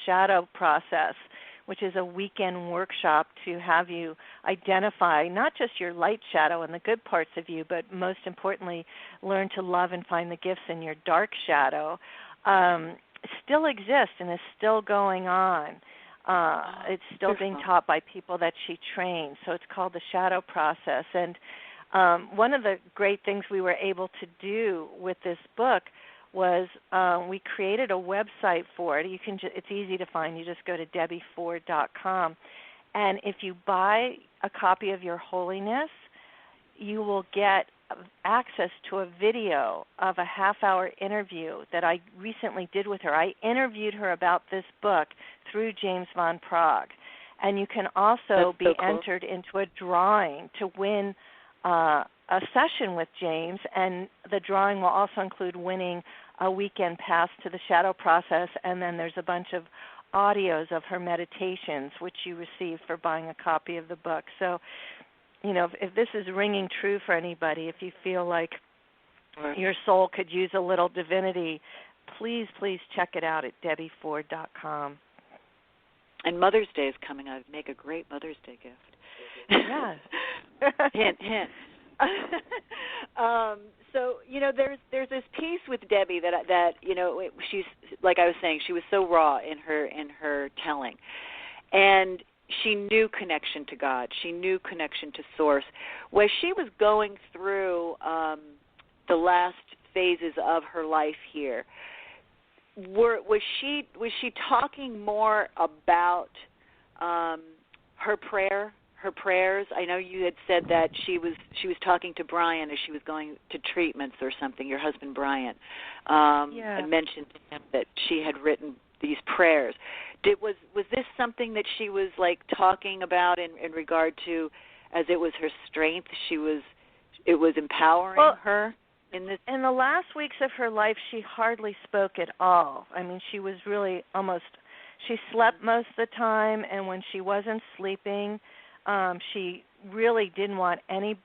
Shadow Process, which is a weekend workshop to have you identify not just your light shadow and the good parts of you, but most importantly, learn to love and find the gifts in your dark shadow, still exists and is still going on. It's still being taught by people that she trains. So it's called the Shadow Process. And one of the great things we were able to do with this book was we created a website for it. It's easy to find. You just go to debbieford.com. And if you buy a copy of Your Holiness, you will get access to a video of a half-hour interview that I recently did with her. I interviewed her about this book through James Van Praagh. And you can also be entered into a drawing to win a session with James, and the drawing will also include winning a weekend pass to the Shadow Process, and then there's a bunch of audios of her meditations, which you receive for buying a copy of the book. So, if this is ringing true for anybody, if you feel like your soul could use a little divinity, please check it out at debbieford.com. And Mother's Day is coming up. Make a great Mother's Day gift. Yes. Hint. So there's this piece with Debbie that she's, like I was saying, she was so raw in her telling, and she knew connection to God. She knew connection to Source. When she was going through the last phases of her life here, was she talking more about her prayers? I know you had said that she was talking to Brian as she was going to treatments or something, your husband Brian, and mentioned to him that she had written these prayers. Was this something that she was like talking about in regard to, as it was her strength, it was empowering her in this? In the last weeks of her life, she hardly spoke at all. I mean, she was really she slept most of the time, and when she wasn't sleeping, she really didn't want any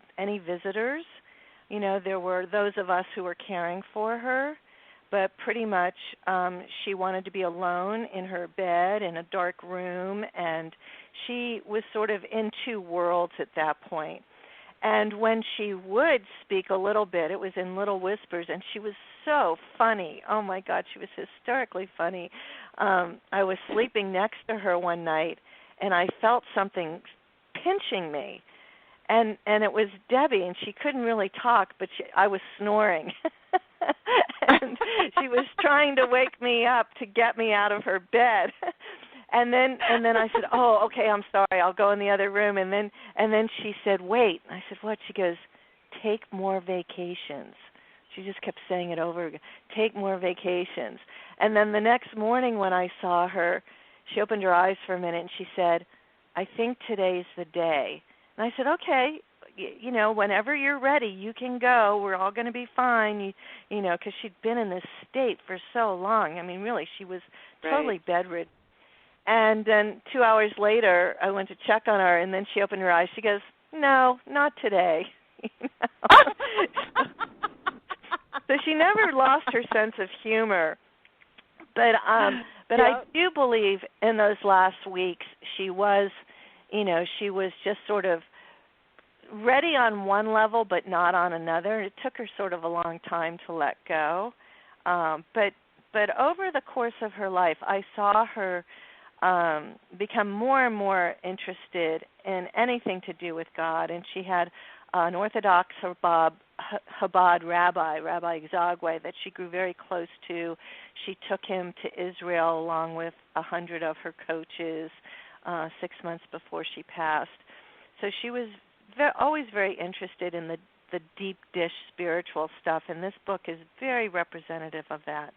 visitors. There were those of us who were caring for her, but pretty much she wanted to be alone in her bed in a dark room, and she was sort of in two worlds at that point. And when she would speak a little bit, it was in little whispers, and she was so funny. Oh, my God, she was hysterically funny. I was sleeping next to her one night, and I felt something pinching me, and it was Debbie, and she couldn't really talk, but I was snoring. And she was trying to wake me up to get me out of her bed. And then I said, "Oh, okay, I'm sorry. I'll go in the other room." And then she said, "Wait." I said, "What?" She goes, "Take more vacations." She just kept saying it over again. "Take more vacations." And then the next morning when I saw her, she opened her eyes for a minute and she said, "I think today's the day." And I said, "Okay, whenever you're ready, you can go. We're all going to be fine." Because she'd been in this state for so long. I mean, really, she was totally bedridden. And then 2 hours later, I went to check on her, and then she opened her eyes. She goes, "No, not today." So she never lost her sense of humor. But I do believe in those last weeks she was just sort of ready on one level but not on another. It took her sort of a long time to let go. But over the course of her life, I saw her become more and more interested in anything to do with God. And she had an Orthodox Chabad Rabbi Zagwe, that she grew very close to. She took him to Israel along with 100 of her coaches 6 months before she passed. So she was always very interested in the deep dish spiritual stuff, and this book is very representative of that.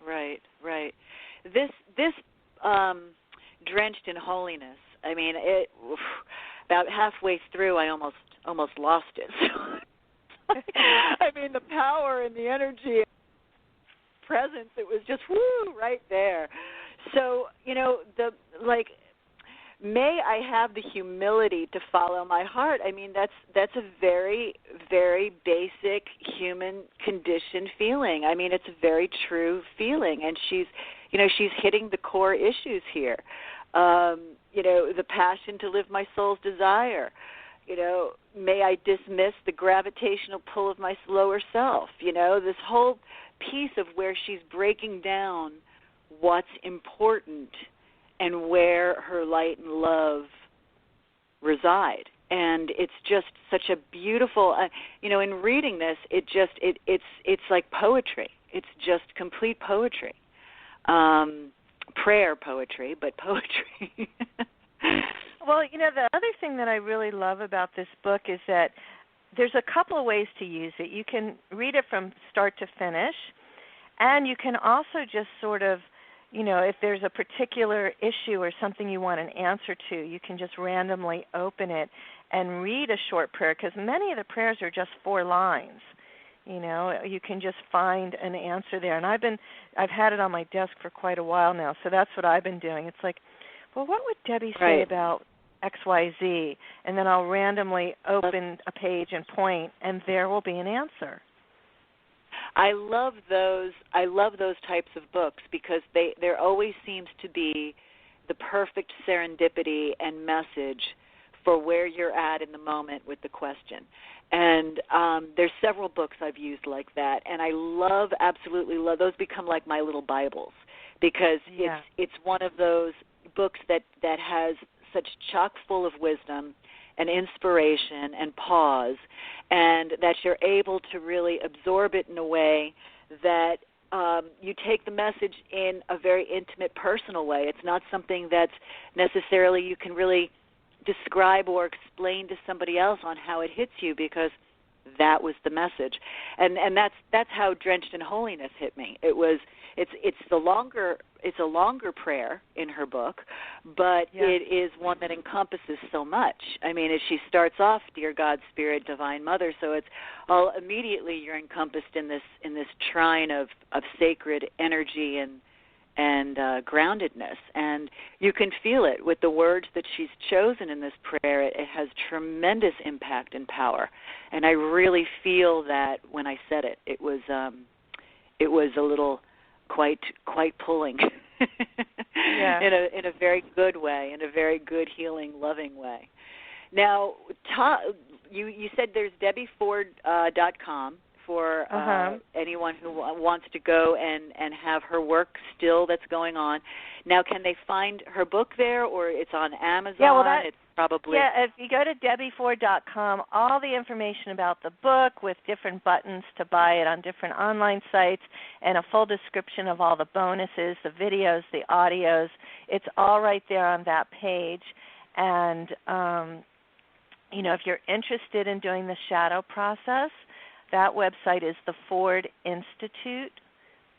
Right. This Drenched in Holiness, I mean, about halfway through I almost lost it. I mean, the power and the energy and presence, it was just right there. So, may I have the humility to follow my heart. I mean, that's a very, very basic human conditioned feeling. I mean, it's a very true feeling, and she's hitting the core issues here. The passion to live my soul's desire. May I dismiss the gravitational pull of my lower self. This whole piece of where she's breaking down what's important and where her light and love reside. And it's just such a beautiful, in reading this, it's like poetry. It's just complete poetry. Prayer poetry, but poetry. Well, the other thing that I really love about this book is that there's a couple of ways to use it. You can read it from start to finish, and you can also just sort of, if there's a particular issue or something you want an answer to, you can just randomly open it and read a short prayer, because many of the prayers are just 4 lines. You can just find an answer there. And I've had it on my desk for quite a while now, so that's what I've been doing. It's like, well, what would Debbie say about XYZ? And then I'll randomly open a page and point, and there will be an answer. I love those types of books because there always seems to be the perfect serendipity and message for where you're at in the moment with the question. And there's several books I've used like that, and I absolutely love those. Become like my little Bibles because it's one of those books that has such chock full of wisdom and inspiration and pause, and that you're able to really absorb it in a way that you take the message in a very intimate, personal way. It's not something that's necessarily you can really describe or explain to somebody else on how it hits you, because that was the message. And that's how Drenched in Holiness hit me. It's a longer prayer in her book, but it is one that encompasses so much. I mean, as she starts off, Dear God, Spirit, Divine Mother, so it's all immediately you're encompassed in this trine of sacred energy and groundedness, and you can feel it with the words that she's chosen in this prayer. It has tremendous impact and power, and I really feel that when I said it. It was a little quite pulling, in a very good way, in a very good, healing, loving way. Now, you said there's DebbieFord.com. For anyone who wants to go and have her work still that's going on. Now, can they find her book there, or it's on Amazon? Yeah, well, it's probably... Yeah, if you go to DebbieFord.com, all the information about the book with different buttons to buy it on different online sites and a full description of all the bonuses, the videos, the audios, it's all right there on that page. And, if you're interested in doing the shadow process, that website is the Ford Institute,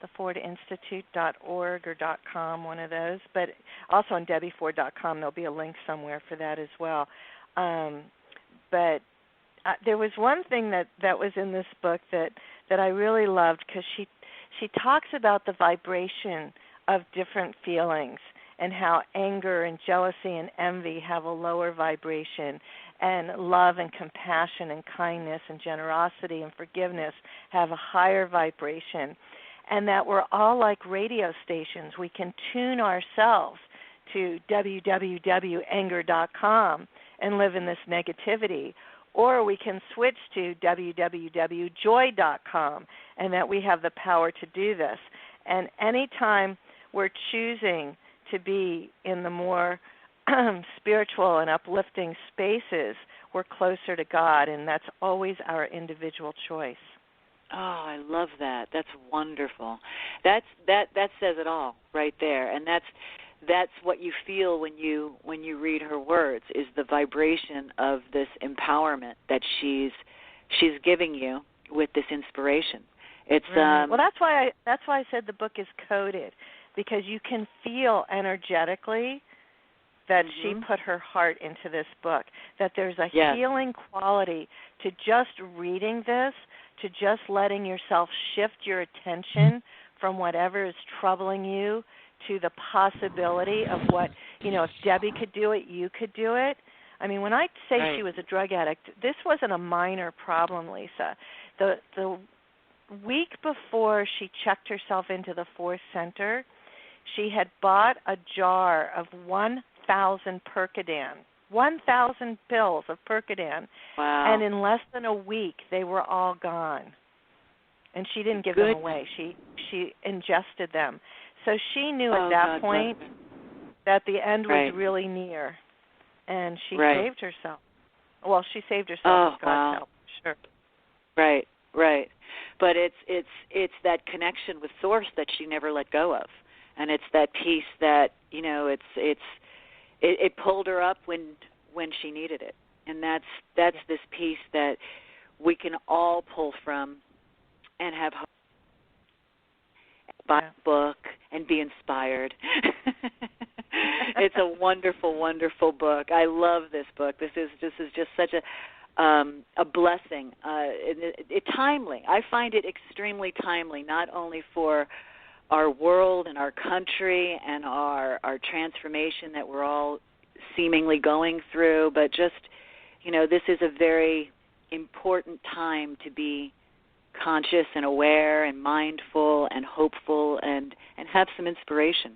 thefordinstitute.org or .com, one of those. But also on DebbieFord.com, there'll be a link somewhere for that as well. But there was one thing that was in this book that I really loved, because she talks about the vibration of different feelings and how anger and jealousy and envy have a lower vibration, and love and compassion and kindness and generosity and forgiveness have a higher vibration, and that we're all like radio stations. We can tune ourselves to www.anger.com and live in this negativity, or we can switch to www.joy.com, and that we have the power to do this. And anytime we're choosing to be in the more spiritual and uplifting spaces, we're closer to God, and that's always our individual choice. Oh, I love that. That's wonderful. That says it all right there, and that's what you feel when you read her words, is the vibration of this empowerment that she's giving you with this inspiration. It's well, that's why I said the book is coded, because you can feel energetically that she put her heart into this book, that there's a healing quality to just reading this, to just letting yourself shift your attention from whatever is troubling you to the possibility of what, if Debbie could do it, you could do it. I mean, when I say she was a drug addict, this wasn't a minor problem, Lisa. The week before she checked herself into the fourth center, she had bought a jar of 1,000 Percodan, 1,000 pills of Percodan, Wow. and in less than a week they were all gone. And she didn't give them away. She ingested them. So she knew at that point that the end was really near, and she saved herself. Well, she saved herself with God's help, sure. Right, right. But it's that connection with Source that she never let go of, and it's that piece that it pulled her up when she needed it, and that's this piece that we can all pull from and have hope. Buy a book and be inspired. It's a wonderful, wonderful book. I love this book. This is just such a blessing. It's timely. I find it extremely timely, not only for our world and our country and our transformation that we're all seemingly going through, but just, this is a very important time to be conscious and aware and mindful and hopeful and have some inspiration.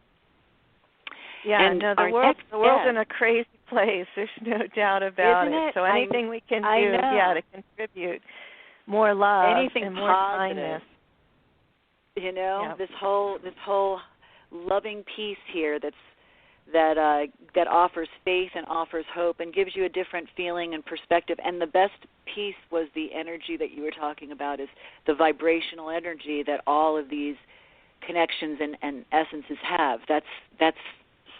Yeah, and no, the world's in a crazy place. There's no doubt about it. So anything we can do, to contribute more love and more kindness. This whole loving peace here that offers faith and offers hope and gives you a different feeling and perspective. And the best piece was the energy that you were talking about, is the vibrational energy that all of these connections and essences have. That's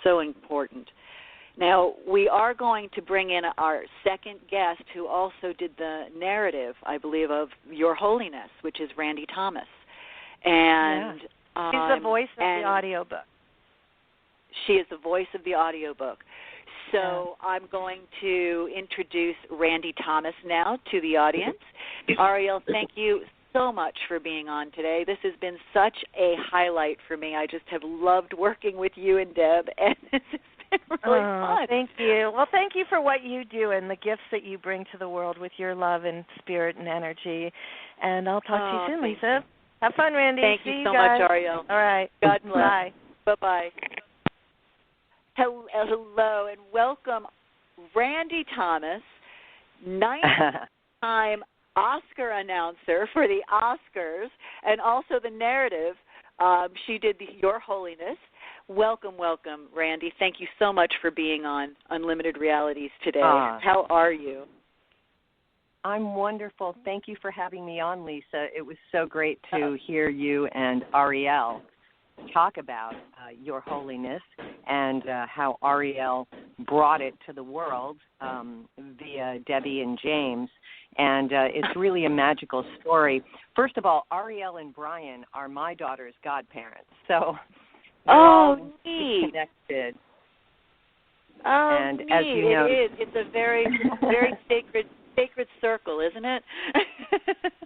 so important. Now, we are going to bring in our second guest who also did the narrative, I believe, of Your Holiness, which is Randy Thomas. And she's the voice of the audiobook. She is the voice of the audiobook. So I'm going to introduce Randy Thomas now to the audience. Arielle, thank you so much for being on today. This has been such a highlight for me. I just have loved working with you and Deb, and this has been really fun. Thank you. Well, thank you for what you do and the gifts that you bring to the world with your love and spirit and energy. And I'll talk to you soon, Lisa. Have fun, Randy. Thank you so much, Arielle. All right. God bless. Bye. Bye-bye. Hello, and welcome, Randy Thomas, 9th-time Oscar announcer for the Oscars, and also the narrative. She did Your Holiness. Welcome, Randy. Thank you so much for being on Unlimited Realities today. How are you? I'm wonderful. Thank you for having me on, Lisa. It was so great to hear you and Arielle talk about Your Holiness and how Arielle brought it to the world via Debbie and James. And it's really a magical story. First of all, Arielle and Brian are my daughter's godparents. So neat. Connected. And neat. As you know, it is. It's a very, very sacred circle, isn't it?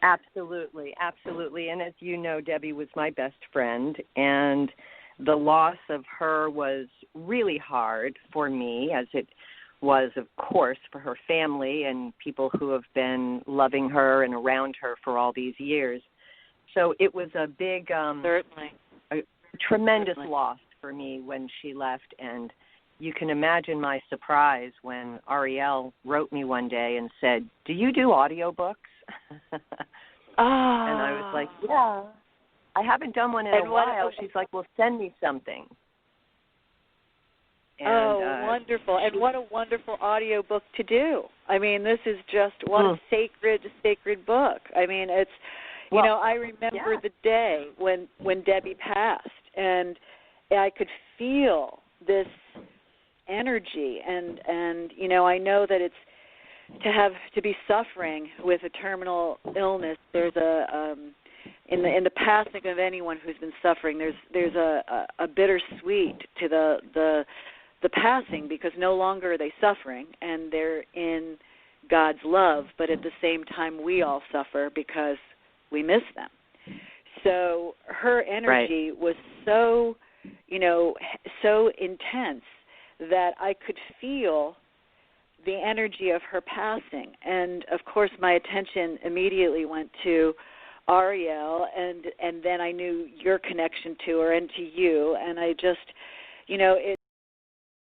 Absolutely. And as you know, Debbie was my best friend, and the loss of her was really hard for me, as it was, of course, for her family and people who have been loving her and around her for all these years. So it was a big, certainly, a tremendous loss for me when she left, and you can imagine my surprise when Arielle wrote me one day and said, "Do you do audiobooks?" And I was like, "Yeah, I haven't done one in a while." She's like, "Well, send me something." And, wonderful. And what a wonderful audiobook to do. I mean, this is just what a sacred book. I mean, it's, I remember the day when Debbie passed, and I could feel this energy, and I know that it's to be suffering with a terminal illness. There's in the passing of anyone who's been suffering, there's a bittersweet to the passing, because no longer are they suffering and they're in God's love, but at the same time we all suffer because we miss them. So her energy was so intense that I could feel the energy of her passing. And, of course, my attention immediately went to Arielle, and then I knew your connection to her and to you, and I just,